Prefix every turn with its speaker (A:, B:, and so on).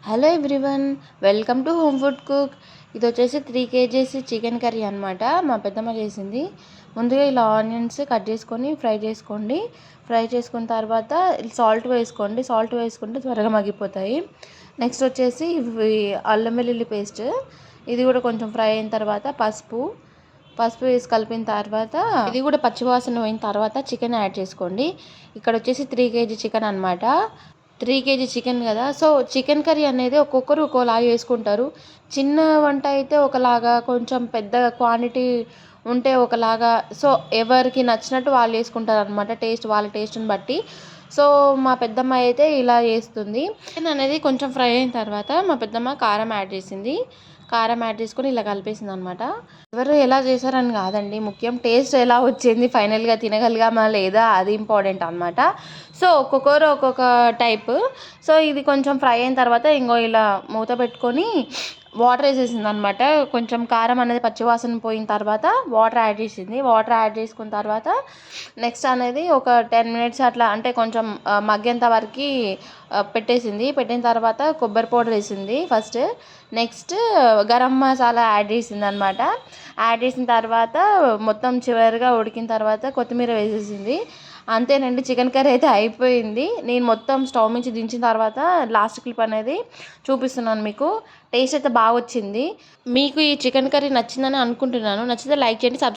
A: Hello everyone, welcome to home food cook. ఇది వచ్చేసి 3 kgs chicken curry అనమాట. మా పెద్దమ్మ చేసింది. ముందుగా ఇలా ఆనియన్స్ కట్ చేసుకొని ఫ్రై చేసుకోండి. ఫ్రై చేసుకున్న తర్వాత సాల్ట్ వేసుకోండి. సాల్ట్ వేసుకుంటే త్వరగా మగ్గిపోతాయి. నెక్స్ట్ వచ్చేసి అల్లం వెల్లుల్లి పేస్ట్, ఇది కూడా కొంచెం ఫ్రై అయిన తర్వాత పసుపు వేసి కలిపిన తర్వాత ఇది కూడా పచ్చివాసన పోయిన తర్వాత చికెన్ యాడ్ చేసుకోండి. ఇక్కడ వచ్చేసి 3 kg చికెన్ అనమాట. 3 kg చికెన్ కదా, సో చికెన్ కర్రీ అనేది ఒక్కొక్కరు ఒక్కోలాగా చేసుకుంటారు. చిన్న వంట అయితే ఒకలాగా, కొంచెం పెద్ద క్వాంటిటీ ఉంటే ఒకలాగా, సో ఎవరికి నచ్చినట్టు వాళ్ళు వేసుకుంటారు అనమాట. వాళ్ళ టేస్ట్ని బట్టి. సో మా పెద్దమ్మ అయితే ఇలా చేస్తుంది. చికెన్ అనేది కొంచెం ఫ్రై అయిన తర్వాత మా పెద్దమ్మ కారం యాడ్ చేసింది. కారం యాడ్ చేసుకొని ఇలా కలిపేసింది అనమాట. ఎవరు ఎలా చేశారని కాదండి ముఖ్యం, టేస్ట్ ఎలా వచ్చింది, ఫైనల్గా తినగలిగామా లేదా, అది ఇంపార్టెంట్ అనమాట. సో ఒక్కొక్కరు ఒక్కొక్క టైప్. సో ఇది కొంచెం ఫ్రై అయిన తర్వాత ఇంకో ఇలా మూత పెట్టుకొని వాటర్ వేసేసింది అనమాట. కొంచెం కారం అనేది పచ్చివాసన పోయిన తర్వాత వాటర్ యాడ్ చేసింది. వాటర్ యాడ్ చేసుకున్న తర్వాత నెక్స్ట్ అనేది ఒక 10 minutes అట్లా, అంటే కొంచెం మగ్గేంత వరకు పెట్టేసింది. పెట్టిన తర్వాత కొబ్బరి పౌడర్ వేసింది first. Next garam masala add చేసింది అనమాట. యాడ్ చేసిన తర్వాత మొత్తం చివరిగా ఉడికిన తర్వాత కొత్తిమీర వేసేసింది. అంతేనండి, చికెన్ కర్రీ అయితే అయిపోయింది. నేను మొత్తం స్టవ్ నుంచి దించిన తర్వాత లాస్ట్ క్లిప్ అనేది చూపిస్తున్నాను మీకు. టేస్ట్ అయితే బాగా వచ్చింది. మీకు ఈ చికెన్ కర్రీ నచ్చిందని అనుకుంటున్నాను. నచ్చితే లైక్ చేయండి.